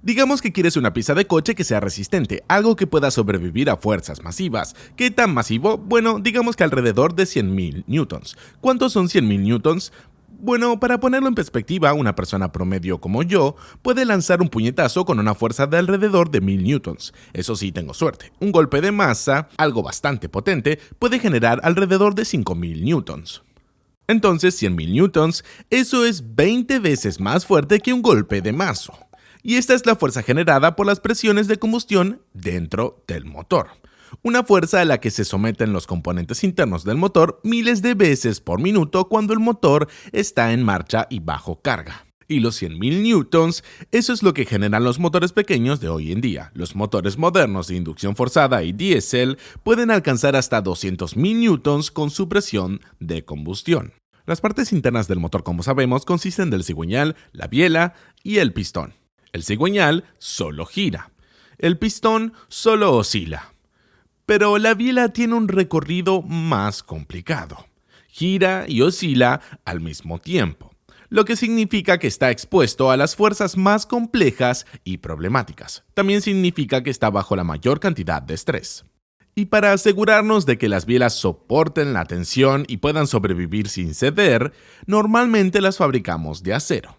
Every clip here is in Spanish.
Digamos que quieres una pieza de coche que sea resistente, algo que pueda sobrevivir a fuerzas masivas. ¿Qué tan masivo? Bueno, digamos que alrededor de 100.000 newtons. ¿Cuántos son 100.000 newtons? Bueno, para ponerlo en perspectiva, una persona promedio como yo puede lanzar un puñetazo con una fuerza de alrededor de 1000 newtons. Eso sí, tengo suerte. Un golpe de masa, algo bastante potente, puede generar alrededor de 5000 newtons. Entonces, 100.000 newtons, eso es 20 veces más fuerte que un golpe de mazo. Y esta es la fuerza generada por las presiones de combustión dentro del motor. Una fuerza a la que se someten los componentes internos del motor miles de veces por minuto cuando el motor está en marcha y bajo carga. Y los 100.000 newtons, eso es lo que generan los motores pequeños de hoy en día. Los motores modernos de inducción forzada y diésel pueden alcanzar hasta 200.000 newtons con su presión de combustión. Las partes internas del motor, como sabemos, consisten del cigüeñal, la biela y el pistón. El cigüeñal solo gira. El pistón solo oscila. Pero la biela tiene un recorrido más complicado. Gira y oscila al mismo tiempo, lo que significa que está expuesto a las fuerzas más complejas y problemáticas. También significa que está bajo la mayor cantidad de estrés. Y para asegurarnos de que las bielas soporten la tensión y puedan sobrevivir sin ceder, normalmente las fabricamos de acero.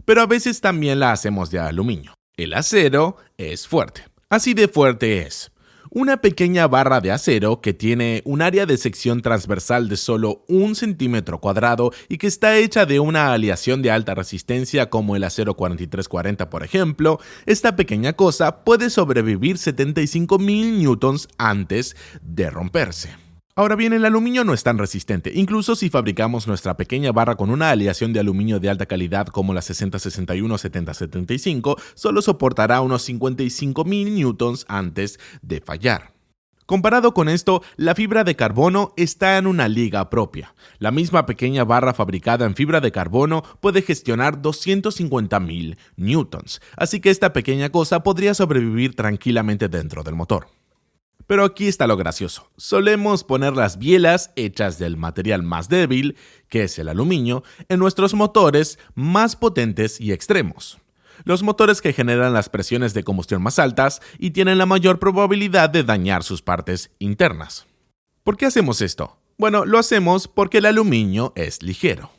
Pero a veces también la hacemos de aluminio. El acero es fuerte. Así de fuerte es. Una pequeña barra de acero que tiene un área de sección transversal de solo 1 centímetro cuadrado y que está hecha de una aleación de alta resistencia como el acero 4340, por ejemplo, esta pequeña cosa puede sobrevivir 75.000 newtons antes de romperse. Ahora bien, el aluminio no es tan resistente. Incluso si fabricamos nuestra pequeña barra con una aleación de aluminio de alta calidad como la 6061 o 7075, solo soportará unos 55.000 newtons antes de fallar. Comparado con esto, la fibra de carbono está en una liga propia. La misma pequeña barra fabricada en fibra de carbono puede gestionar 250.000 newtons, así que esta pequeña cosa podría sobrevivir tranquilamente dentro del motor. Pero aquí está lo gracioso. Solemos poner las bielas hechas del material más débil, que es el aluminio, en nuestros motores más potentes y extremos. Los motores que generan las presiones de combustión más altas y tienen la mayor probabilidad de dañar sus partes internas. ¿Por qué hacemos esto? Bueno, lo hacemos porque el aluminio es ligero.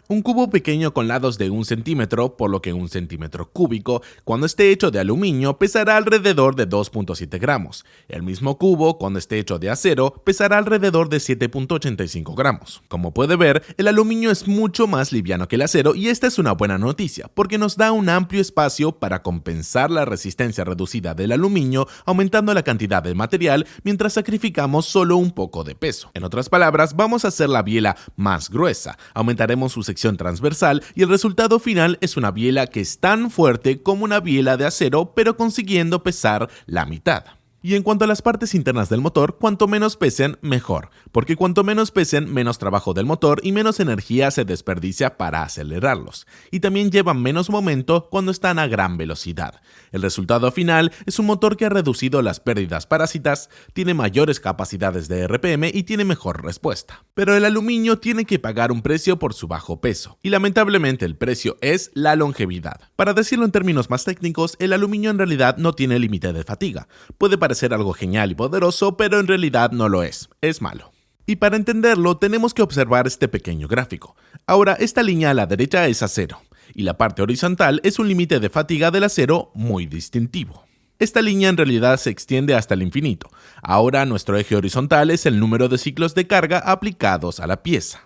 Un cubo pequeño con lados de 1 centímetro, por lo que 1 centímetro cúbico, cuando esté hecho de aluminio, pesará alrededor de 2.7 gramos. El mismo cubo, cuando esté hecho de acero, pesará alrededor de 7.85 gramos. Como puede ver, el aluminio es mucho más liviano que el acero y esta es una buena noticia, porque nos da un amplio espacio para compensar la resistencia reducida del aluminio, aumentando la cantidad de material mientras sacrificamos solo un poco de peso. En otras palabras, vamos a hacer la biela más gruesa, aumentaremos su sección transversal y el resultado final es una biela que es tan fuerte como una biela de acero, pero consiguiendo pesar la mitad. Y en cuanto a las partes internas del motor, cuanto menos pesen, mejor, porque cuanto menos pesen, menos trabajo del motor y menos energía se desperdicia para acelerarlos. Y también llevan menos momento cuando están a gran velocidad. El resultado final es un motor que ha reducido las pérdidas parásitas, tiene mayores capacidades de RPM y tiene mejor respuesta. Pero el aluminio tiene que pagar un precio por su bajo peso, y lamentablemente el precio es la longevidad. Para decirlo en términos más técnicos, el aluminio en realidad no tiene límite de fatiga. Puede parecer algo genial y poderoso, pero en realidad no lo es malo. Y para entenderlo tenemos que observar este pequeño gráfico. Ahora, esta línea a la derecha es acero, y la parte horizontal es un límite de fatiga del acero muy distintivo. Esta línea en realidad se extiende hasta el infinito. Ahora nuestro eje horizontal es el número de ciclos de carga aplicados a la pieza.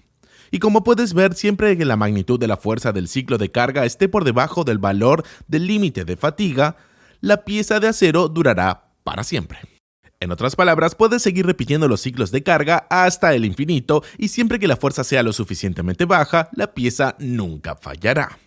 Y como puedes ver, siempre que la magnitud de la fuerza del ciclo de carga esté por debajo del valor del límite de fatiga, la pieza de acero durará para siempre. En otras palabras, puedes seguir repitiendo los ciclos de carga hasta el infinito y siempre que la fuerza sea lo suficientemente baja, la pieza nunca fallará.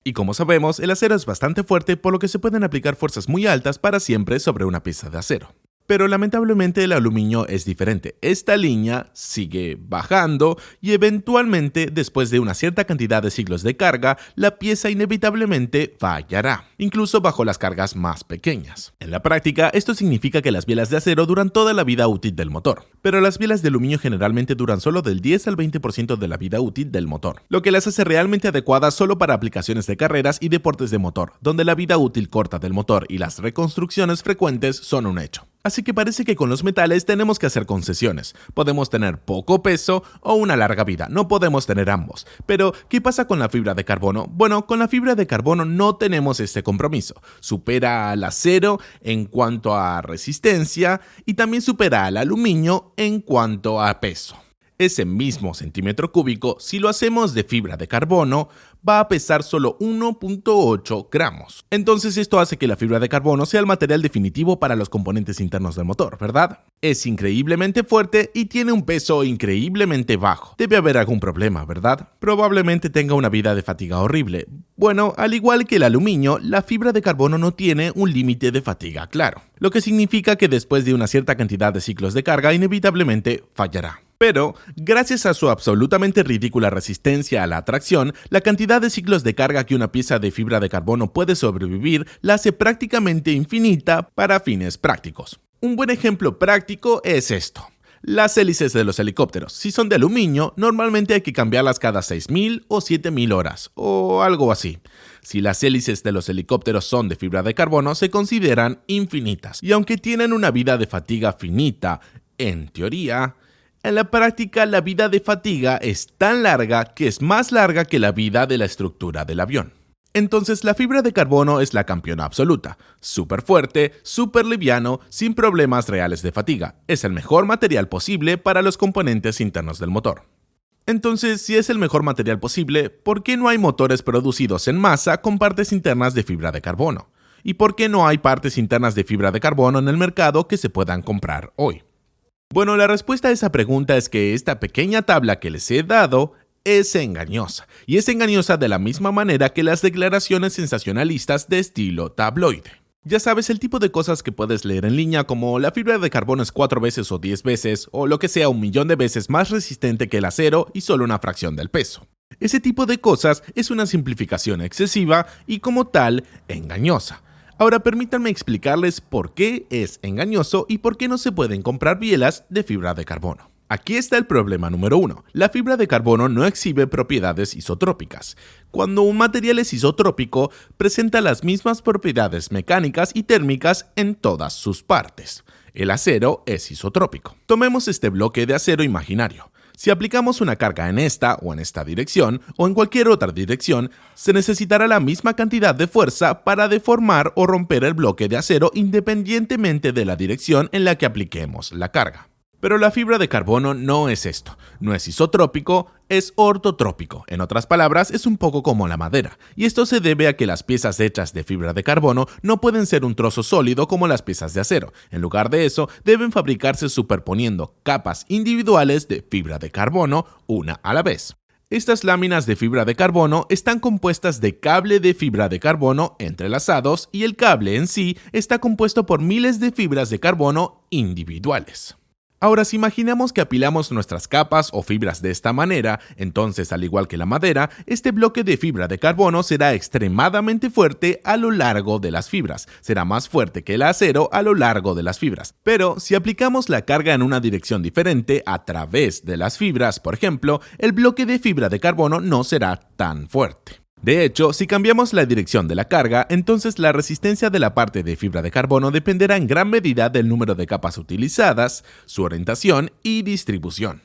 Y como sabemos, el acero es bastante fuerte, por lo que se pueden aplicar fuerzas muy altas para siempre sobre una pieza de acero. Pero lamentablemente el aluminio es diferente. Esta línea sigue bajando y eventualmente, después de una cierta cantidad de ciclos de carga, la pieza inevitablemente fallará, incluso bajo las cargas más pequeñas. En la práctica, esto significa que las bielas de acero duran toda la vida útil del motor, pero las bielas de aluminio generalmente duran solo del 10 al 20% de la vida útil del motor, lo que las hace realmente adecuadas solo para aplicaciones de carreras y deportes de motor, donde la vida útil corta del motor y las reconstrucciones frecuentes son un hecho. Así que parece que con los metales tenemos que hacer concesiones. Podemos tener poco peso o una larga vida, no podemos tener ambos. Pero, ¿qué pasa con la fibra de carbono? Bueno, con la fibra de carbono no tenemos este compromiso. Supera al acero en cuanto a resistencia y también supera al aluminio en cuanto a peso. Ese mismo centímetro cúbico, si lo hacemos de fibra de carbono, va a pesar solo 1.8 gramos. Entonces esto hace que la fibra de carbono sea el material definitivo para los componentes internos del motor, ¿verdad? Es increíblemente fuerte y tiene un peso increíblemente bajo. Debe haber algún problema, ¿verdad? Probablemente tenga una vida de fatiga horrible. Bueno, al igual que el aluminio, la fibra de carbono no tiene un límite de fatiga claro, lo que significa que después de una cierta cantidad de ciclos de carga inevitablemente fallará. Pero, gracias a su absolutamente ridícula resistencia a la tracción, la cantidad de ciclos de carga que una pieza de fibra de carbono puede sobrevivir la hace prácticamente infinita para fines prácticos. Un buen ejemplo práctico es esto. Las hélices de los helicópteros, si son de aluminio, normalmente hay que cambiarlas cada 6.000 o 7.000 horas, o algo así. Si las hélices de los helicópteros son de fibra de carbono, se consideran infinitas. Y aunque tienen una vida de fatiga finita, en teoría, en la práctica, la vida de fatiga es tan larga que es más larga que la vida de la estructura del avión. Entonces, la fibra de carbono es la campeona absoluta. Súper fuerte, súper liviano, sin problemas reales de fatiga. Es el mejor material posible para los componentes internos del motor. Entonces, si es el mejor material posible, ¿por qué no hay motores producidos en masa con partes internas de fibra de carbono? ¿Y por qué no hay partes internas de fibra de carbono en el mercado que se puedan comprar hoy? Bueno, la respuesta a esa pregunta es que esta pequeña tabla que les he dado es engañosa, y es engañosa de la misma manera que las declaraciones sensacionalistas de estilo tabloide. Ya sabes, el tipo de cosas que puedes leer en línea como la fibra de carbono es 4 veces o 10 veces, o lo que sea 1.000.000 de veces más resistente que el acero y solo una fracción del peso. Ese tipo de cosas es una simplificación excesiva y como tal, engañosa. Ahora permítanme explicarles por qué es engañoso y por qué no se pueden comprar bielas de fibra de carbono. Aquí está el problema número 1. La fibra de carbono no exhibe propiedades isotrópicas. Cuando un material es isotrópico, presenta las mismas propiedades mecánicas y térmicas en todas sus partes. El acero es isotrópico. Tomemos este bloque de acero imaginario. Si aplicamos una carga en esta o en esta dirección o en cualquier otra dirección, se necesitará la misma cantidad de fuerza para deformar o romper el bloque de acero independientemente de la dirección en la que apliquemos la carga. Pero la fibra de carbono no es esto, no es isotrópico, es ortotrópico. En otras palabras, es un poco como la madera, y esto se debe a que las piezas hechas de fibra de carbono no pueden ser un trozo sólido como las piezas de acero. En lugar de eso, deben fabricarse superponiendo capas individuales de fibra de carbono una a la vez. Estas láminas de fibra de carbono están compuestas de cable de fibra de carbono entrelazados y el cable en sí está compuesto por miles de fibras de carbono individuales. Ahora, si imaginamos que apilamos nuestras capas o fibras de esta manera, entonces, al igual que la madera, este bloque de fibra de carbono será extremadamente fuerte a lo largo de las fibras. Será más fuerte que el acero a lo largo de las fibras. Pero, si aplicamos la carga en una dirección diferente a través de las fibras, por ejemplo, el bloque de fibra de carbono no será tan fuerte. De hecho, si cambiamos la dirección de la carga, entonces la resistencia de la parte de fibra de carbono dependerá en gran medida del número de capas utilizadas, su orientación y distribución.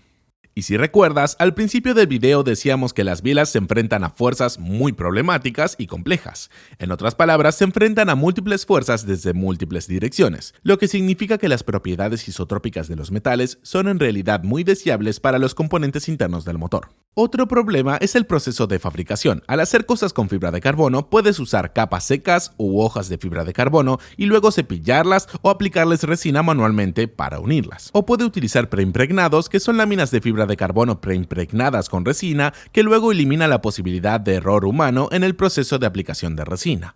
Y si recuerdas, al principio del video decíamos que las bielas se enfrentan a fuerzas muy problemáticas y complejas. En otras palabras, se enfrentan a múltiples fuerzas desde múltiples direcciones, lo que significa que las propiedades isotrópicas de los metales son en realidad muy deseables para los componentes internos del motor. Otro problema es el proceso de fabricación. Al hacer cosas con fibra de carbono, puedes usar capas secas u hojas de fibra de carbono y luego cepillarlas o aplicarles resina manualmente para unirlas. O puede utilizar preimpregnados, que son láminas de fibra de carbono preimpregnadas con resina, que luego elimina la posibilidad de error humano en el proceso de aplicación de resina.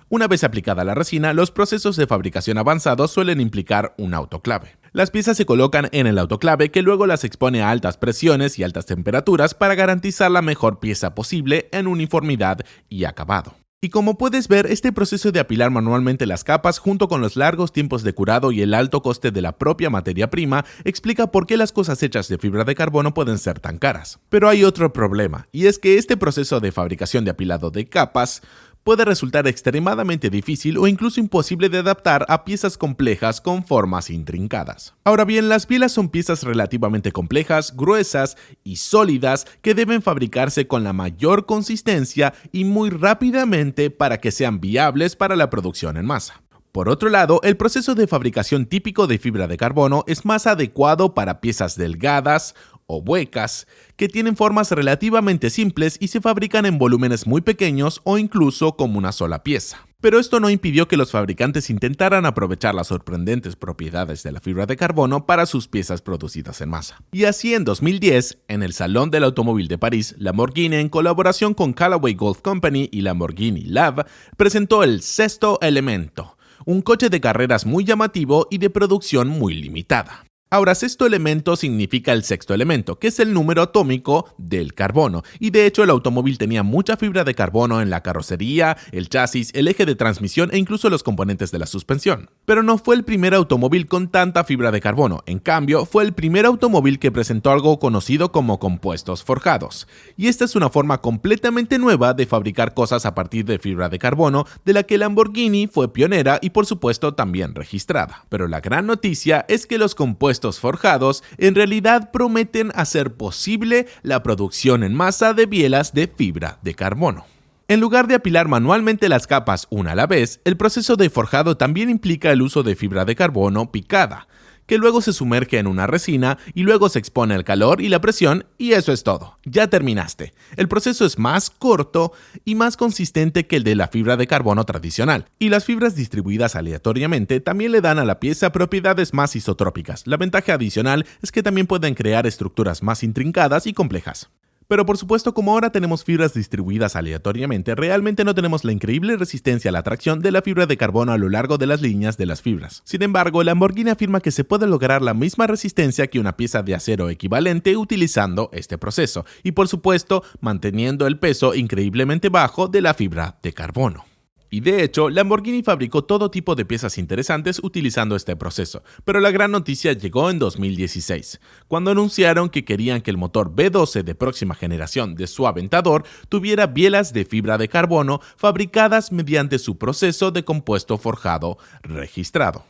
Una vez aplicada la resina, los procesos de fabricación avanzados suelen implicar un autoclave. Las piezas se colocan en el autoclave que luego las expone a altas presiones y altas temperaturas para garantizar la mejor pieza posible en uniformidad y acabado. Y como puedes ver, este proceso de apilar manualmente las capas, junto con los largos tiempos de curado y el alto coste de la propia materia prima, explica por qué las cosas hechas de fibra de carbono pueden ser tan caras. Pero hay otro problema, y es que este proceso de fabricación de apilado de capas puede resultar extremadamente difícil o incluso imposible de adaptar a piezas complejas con formas intrincadas. Ahora bien, las bielas son piezas relativamente complejas, gruesas y sólidas que deben fabricarse con la mayor consistencia y muy rápidamente para que sean viables para la producción en masa. Por otro lado, el proceso de fabricación típico de fibra de carbono es más adecuado para piezas delgadas o huecas, que tienen formas relativamente simples y se fabrican en volúmenes muy pequeños o incluso como una sola pieza. Pero esto no impidió que los fabricantes intentaran aprovechar las sorprendentes propiedades de la fibra de carbono para sus piezas producidas en masa. Y así en 2010, en el Salón del Automóvil de París, Lamborghini, en colaboración con Callaway Golf Company y Lamborghini Lab, presentó el Sexto Elemento, un coche de carreras muy llamativo y de producción muy limitada. Ahora, sexto elemento significa el sexto elemento, que es el número atómico del carbono, y de hecho el automóvil tenía mucha fibra de carbono en la carrocería, el chasis, el eje de transmisión e incluso los componentes de la suspensión. Pero no fue el primer automóvil con tanta fibra de carbono, en cambio fue el primer automóvil que presentó algo conocido como compuestos forjados. Y esta es una forma completamente nueva de fabricar cosas a partir de fibra de carbono, de la que Lamborghini fue pionera y por supuesto también registrada. Pero la gran noticia es que los compuestos forjados en realidad prometen hacer posible la producción en masa de bielas de fibra de carbono. En lugar de apilar manualmente las capas una a la vez, el proceso de forjado también implica el uso de fibra de carbono picada, que luego se sumerge en una resina y luego se expone al calor y la presión y eso es todo. Ya terminaste. El proceso es más corto y más consistente que el de la fibra de carbono tradicional. Y las fibras distribuidas aleatoriamente también le dan a la pieza propiedades más isotrópicas. La ventaja adicional es que también pueden crear estructuras más intrincadas y complejas. Pero por supuesto, como ahora tenemos fibras distribuidas aleatoriamente, realmente no tenemos la increíble resistencia a la tracción de la fibra de carbono a lo largo de las líneas de las fibras. Sin embargo, Lamborghini afirma que se puede lograr la misma resistencia que una pieza de acero equivalente utilizando este proceso, y por supuesto, manteniendo el peso increíblemente bajo de la fibra de carbono. Y de hecho, Lamborghini fabricó todo tipo de piezas interesantes utilizando este proceso, pero la gran noticia llegó en 2016, cuando anunciaron que querían que el motor V12 de próxima generación de su Aventador tuviera bielas de fibra de carbono fabricadas mediante su proceso de compuesto forjado registrado.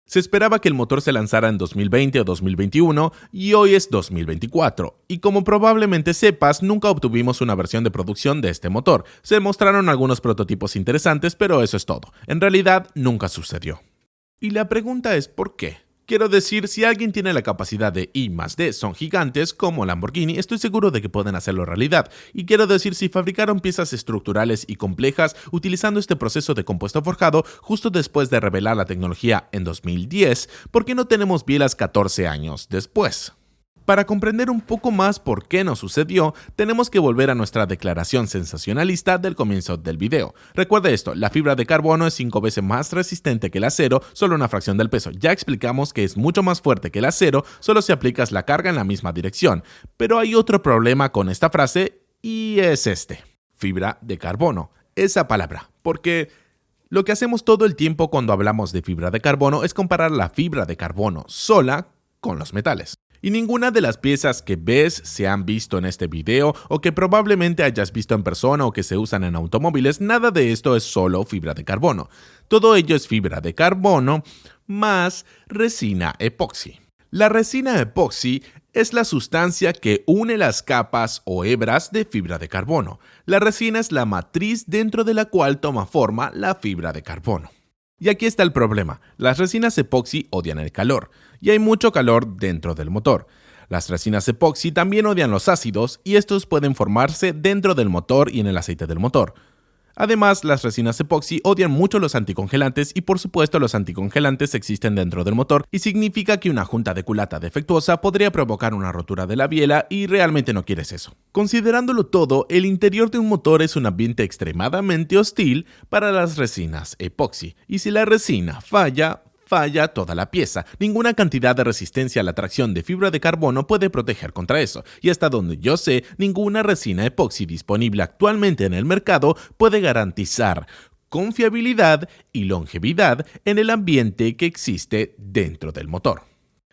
Se esperaba que el motor se lanzara en 2020 o 2021 y hoy es 2024. Y como probablemente sepas, nunca obtuvimos una versión de producción de este motor. Se mostraron algunos prototipos interesantes, pero eso es todo. En realidad, nunca sucedió. Y la pregunta es ¿por qué? Quiero decir, si alguien tiene la capacidad de I+D, son gigantes como Lamborghini, estoy seguro de que pueden hacerlo realidad. Y quiero decir, si fabricaron piezas estructurales y complejas utilizando este proceso de compuesto forjado justo después de revelar la tecnología en 2010, ¿por qué no tenemos bielas 14 años después? Para comprender un poco más por qué no sucedió, tenemos que volver a nuestra declaración sensacionalista del comienzo del video. Recuerda esto, la fibra de carbono es 5 veces más resistente que el acero, solo una fracción del peso. Ya explicamos que es mucho más fuerte que el acero, solo si aplicas la carga en la misma dirección. Pero hay otro problema con esta frase y es este. Fibra de carbono. Esa palabra. Porque lo que hacemos todo el tiempo cuando hablamos de fibra de carbono es comparar la fibra de carbono sola con los metales. Y ninguna de las piezas que ves se han visto en este video o que probablemente hayas visto en persona o que se usan en automóviles, nada de esto es solo fibra de carbono. Todo ello es fibra de carbono más resina epoxi. La resina epoxi es la sustancia que une las capas o hebras de fibra de carbono. La resina es la matriz dentro de la cual toma forma la fibra de carbono. Y aquí está el problema. Las resinas epoxi odian el calor, y hay mucho calor dentro del motor. Las resinas epoxi también odian los ácidos, y estos pueden formarse dentro del motor y en el aceite del motor. Además, las resinas epoxi odian mucho los anticongelantes y por supuesto los anticongelantes existen dentro del motor y significa que una junta de culata defectuosa podría provocar una rotura de la biela y realmente no quieres eso. Considerándolo todo, el interior de un motor es un ambiente extremadamente hostil para las resinas epoxi y si la resina falla toda la pieza. Ninguna cantidad de resistencia a la tracción de fibra de carbono puede proteger contra eso, y hasta donde yo sé, ninguna resina epoxi disponible actualmente en el mercado puede garantizar confiabilidad y longevidad en el ambiente que existe dentro del motor.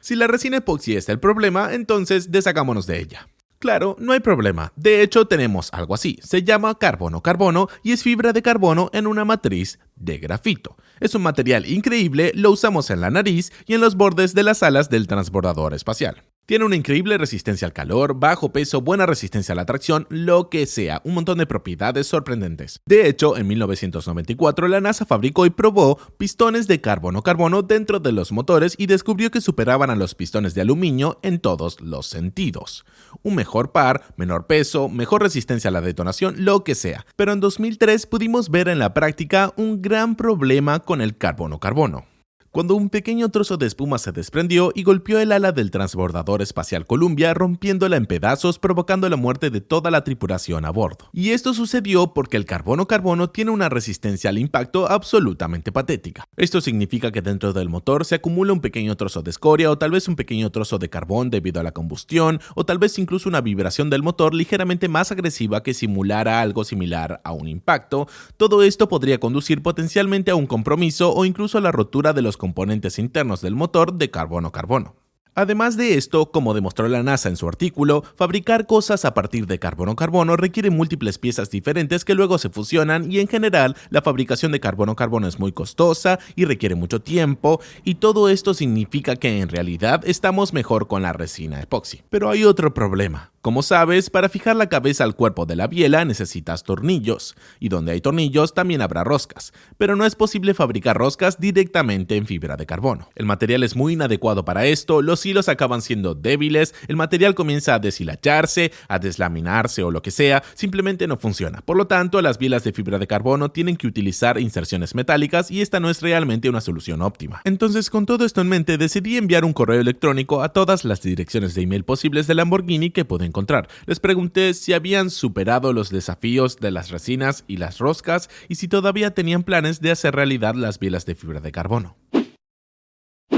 Si la resina epoxi es el problema, entonces deshagámonos de ella. Claro, no hay problema. De hecho, tenemos algo así. Se llama carbono-carbono y es fibra de carbono en una matriz de grafito. Es un material increíble, lo usamos en la nariz y en los bordes de las alas del transbordador espacial. Tiene una increíble resistencia al calor, bajo peso, buena resistencia a la tracción, lo que sea, un montón de propiedades sorprendentes. De hecho, en 1994 la NASA fabricó y probó pistones de carbono-carbono dentro de los motores y descubrió que superaban a los pistones de aluminio en todos los sentidos. Un mejor par, menor peso, mejor resistencia a la detonación, lo que sea. Pero en 2003 pudimos ver en la práctica un gran problema con el carbono-carbono, cuando un pequeño trozo de espuma se desprendió y golpeó el ala del transbordador espacial Columbia, rompiéndola en pedazos, provocando la muerte de toda la tripulación a bordo. Y esto sucedió porque el carbono-carbono tiene una resistencia al impacto absolutamente patética. Esto significa que dentro del motor se acumula un pequeño trozo de escoria o tal vez un pequeño trozo de carbón debido a la combustión, o tal vez incluso una vibración del motor ligeramente más agresiva que simulara algo similar a un impacto. Todo esto podría conducir potencialmente a un compromiso o incluso a la rotura de los componentes internos del motor de carbono-carbono. Además de esto, como demostró la NASA en su artículo, fabricar cosas a partir de carbono-carbono requiere múltiples piezas diferentes que luego se fusionan y en general la fabricación de carbono-carbono es muy costosa y requiere mucho tiempo y todo esto significa que en realidad estamos mejor con la resina epoxi. Pero hay otro problema. Como sabes, para fijar la cabeza al cuerpo de la biela necesitas tornillos, y donde hay tornillos también habrá roscas, pero no es posible fabricar roscas directamente en fibra de carbono. El material es muy inadecuado para esto, los hilos acaban siendo débiles, el material comienza a deshilacharse, a deslaminarse o lo que sea, simplemente no funciona. Por lo tanto, las bielas de fibra de carbono tienen que utilizar inserciones metálicas y esta no es realmente una solución óptima. Entonces, con todo esto en mente, decidí enviar un correo electrónico a todas las direcciones de email posibles de Lamborghini que pude encontrar. Les pregunté si habían superado los desafíos de las resinas y las roscas y si todavía tenían planes de hacer realidad las bielas de fibra de carbono.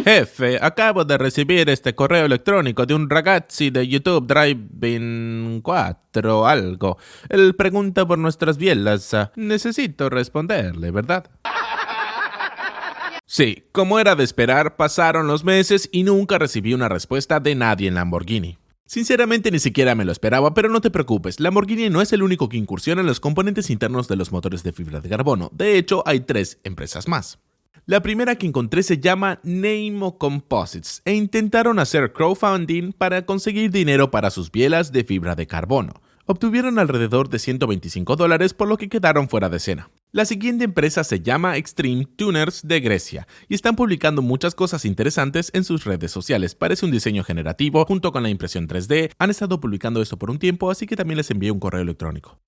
Jefe, acabo de recibir este correo electrónico de un ragazzi de YouTube Driving 4 algo. Él pregunta por nuestras bielas. Necesito responderle, ¿verdad? Sí, como era de esperar, pasaron los meses y nunca recibí una respuesta de nadie en Lamborghini. Sinceramente ni siquiera me lo esperaba, pero no te preocupes, Lamborghini no es el único que incursiona en los componentes internos de los motores de fibra de carbono. De hecho, hay 3 empresas más. La primera que encontré se llama Neimo Composites e intentaron hacer crowdfunding para conseguir dinero para sus bielas de fibra de carbono. Obtuvieron alrededor de $125, por lo que quedaron fuera de escena. La siguiente empresa se llama Extreme Tuners de Grecia y están publicando muchas cosas interesantes en sus redes sociales. Parece un diseño generativo junto con la impresión 3D. Han estado publicando esto por un tiempo, así que también les envié un correo electrónico.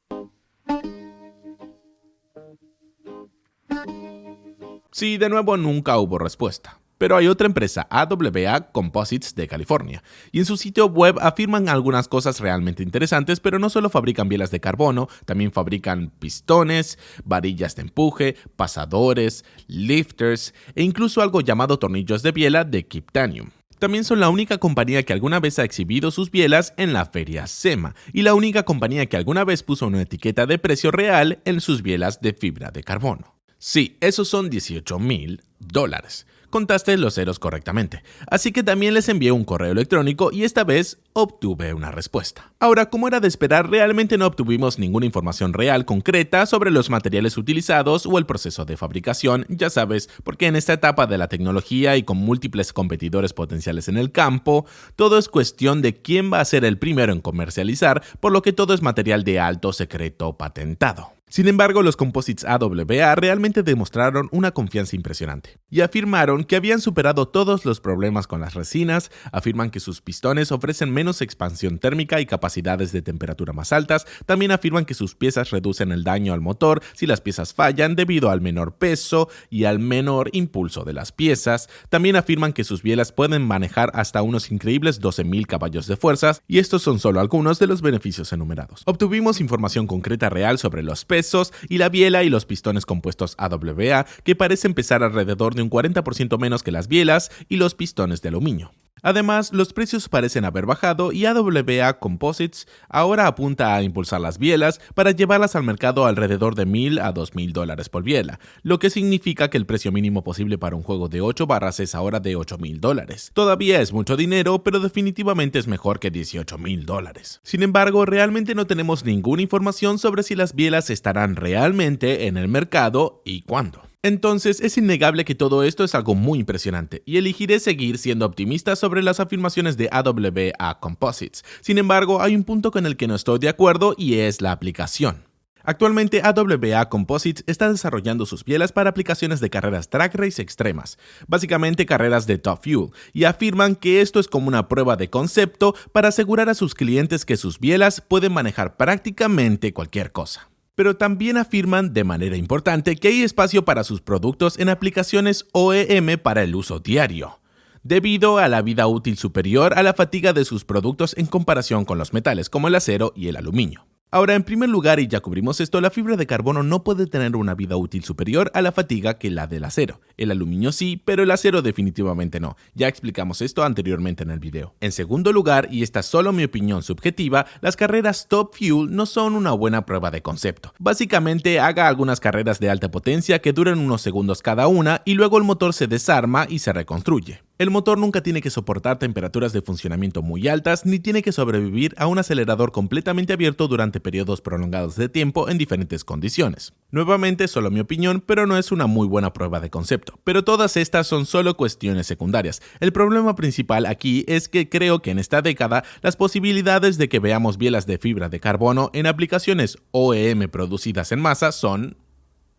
Sí, de nuevo nunca hubo respuesta. Pero hay otra empresa, AWA Composites de California, y en su sitio web afirman algunas cosas realmente interesantes, pero no solo fabrican bielas de carbono, también fabrican pistones, varillas de empuje, pasadores, lifters e incluso algo llamado tornillos de biela de Kiptanium. También son la única compañía que alguna vez ha exhibido sus bielas en la feria SEMA y la única compañía que alguna vez puso una etiqueta de precio real en sus bielas de fibra de carbono. Sí, esos son $18,000. Contaste los ceros correctamente. Así que también les envié un correo electrónico y esta vez obtuve una respuesta. Ahora, como era de esperar, realmente no obtuvimos ninguna información real concreta sobre los materiales utilizados o el proceso de fabricación, ya sabes, porque en esta etapa de la tecnología y con múltiples competidores potenciales en el campo, todo es cuestión de quién va a ser el primero en comercializar, por lo que todo es material de alto secreto patentado. Sin embargo, los composites AWA realmente demostraron una confianza impresionante y afirmaron que habían superado todos los problemas con las resinas, afirman que sus pistones ofrecen menos expansión térmica y capacidades de temperatura más altas, también afirman que sus piezas reducen el daño al motor si las piezas fallan debido al menor peso y al menor impulso de las piezas, también afirman que sus bielas pueden manejar hasta unos increíbles 12.000 caballos de fuerza y estos son solo algunos de los beneficios enumerados. Obtuvimos información concreta real sobre los pesos y la biela y los pistones compuestos AWA, que parecen pesar alrededor de un 40% menos que las bielas y los pistones de aluminio. Además, los precios parecen haber bajado y AWA Composites ahora apunta a impulsar las bielas para llevarlas al mercado alrededor de $1,000 a $2,000 por biela, lo que significa que el precio mínimo posible para un juego de 8 barras es ahora de $8,000. Todavía es mucho dinero, pero definitivamente es mejor que $18,000. Sin embargo, realmente no tenemos ninguna información sobre si las bielas estarán realmente en el mercado y cuándo. Entonces es innegable que todo esto es algo muy impresionante y elegiré seguir siendo optimista sobre las afirmaciones de AWA Composites. Sin embargo, hay un punto con el que no estoy de acuerdo y es la aplicación. Actualmente AWA Composites está desarrollando sus bielas para aplicaciones de carreras drag race extremas, básicamente carreras de Top Fuel, y afirman que esto es como una prueba de concepto para asegurar a sus clientes que sus bielas pueden manejar prácticamente cualquier cosa. Pero también afirman de manera importante que hay espacio para sus productos en aplicaciones OEM para el uso diario, debido a la vida útil superior a la fatiga de sus productos en comparación con los metales como el acero y el aluminio. Ahora, en primer lugar, y ya cubrimos esto, la fibra de carbono no puede tener una vida útil superior a la fatiga que la del acero. El aluminio sí, pero el acero definitivamente no. Ya explicamos esto anteriormente en el video. En segundo lugar, y esta es solo mi opinión subjetiva, las carreras Top Fuel no son una buena prueba de concepto. Básicamente, haga algunas carreras de alta potencia que duran unos segundos cada una y luego el motor se desarma y se reconstruye. El motor nunca tiene que soportar temperaturas de funcionamiento muy altas ni tiene que sobrevivir a un acelerador completamente abierto durante periodos prolongados de tiempo en diferentes condiciones. Nuevamente, solo mi opinión, pero no es una muy buena prueba de concepto. Pero todas estas son solo cuestiones secundarias. El problema principal aquí es que creo que en esta década las posibilidades de que veamos bielas de fibra de carbono en aplicaciones OEM producidas en masa son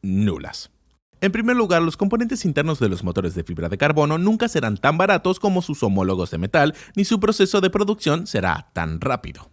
nulas. En primer lugar, los componentes internos de los motores de fibra de carbono nunca serán tan baratos como sus homólogos de metal, ni su proceso de producción será tan rápido.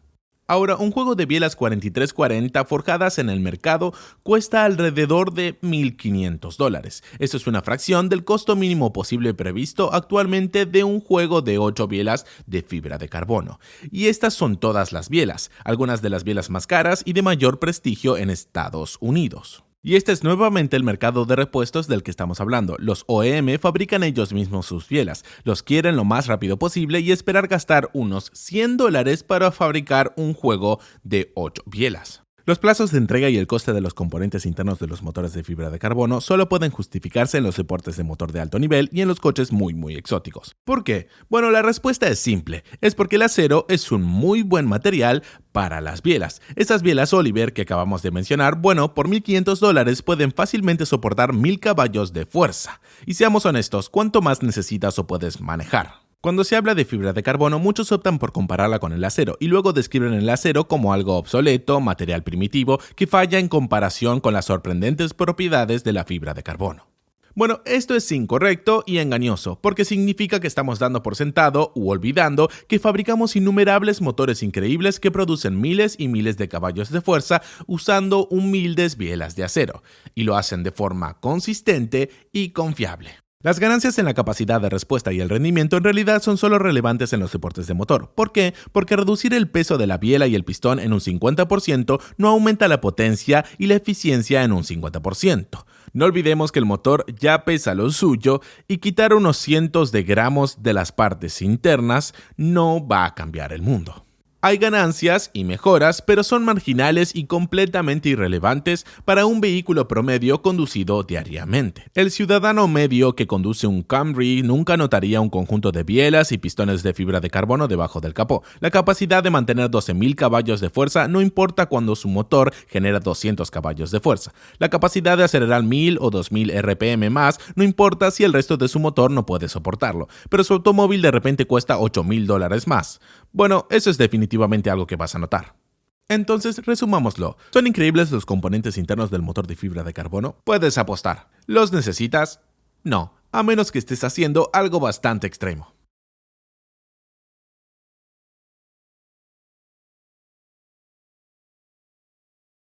Ahora, un juego de bielas 4340 forjadas en el mercado cuesta alrededor de $1,500. Esto es una fracción del costo mínimo posible previsto actualmente de un juego de 8 bielas de fibra de carbono. Y estas son todas las bielas, algunas de las bielas más caras y de mayor prestigio en Estados Unidos. Y este es nuevamente el mercado de repuestos del que estamos hablando. Los OEM fabrican ellos mismos sus bielas, los quieren lo más rápido posible y esperar gastar unos $100 para fabricar un juego de 8 bielas. Los plazos de entrega y el coste de los componentes internos de los motores de fibra de carbono solo pueden justificarse en los deportes de motor de alto nivel y en los coches muy exóticos. ¿Por qué? Bueno, la respuesta es simple. Es porque el acero es un muy buen material para las bielas. Estas bielas Oliver que acabamos de mencionar, bueno, por $1,500 pueden fácilmente soportar 1,000 caballos de fuerza. Y seamos honestos, ¿cuánto más necesitas o puedes manejar? Cuando se habla de fibra de carbono, muchos optan por compararla con el acero y luego describen el acero como algo obsoleto, material primitivo, que falla en comparación con las sorprendentes propiedades de la fibra de carbono. Bueno, esto es incorrecto y engañoso, porque significa que estamos dando por sentado u olvidando que fabricamos innumerables motores increíbles que producen miles y miles de caballos de fuerza usando humildes bielas de acero, y lo hacen de forma consistente y confiable. Las ganancias en la capacidad de respuesta y el rendimiento en realidad son solo relevantes en los deportes de motor. ¿Por qué? Porque reducir el peso de la biela y el pistón en un 50% no aumenta la potencia y la eficiencia en un 50%. No olvidemos que el motor ya pesa lo suyo y quitar unos cientos de gramos de las partes internas no va a cambiar el mundo. Hay ganancias y mejoras, pero son marginales y completamente irrelevantes para un vehículo promedio conducido diariamente. El ciudadano medio que conduce un Camry nunca notaría un conjunto de bielas y pistones de fibra de carbono debajo del capó. La capacidad de mantener 12.000 caballos de fuerza no importa cuando su motor genera 200 caballos de fuerza. La capacidad de acelerar 1.000 o 2.000 RPM más no importa si el resto de su motor no puede soportarlo, pero su automóvil de repente cuesta $8,000 más. Bueno, eso es definitivamente algo que vas a notar. Entonces, resumámoslo. ¿Son increíbles los componentes internos del motor de fibra de carbono? Puedes apostar. ¿Los necesitas? No, a menos que estés haciendo algo bastante extremo.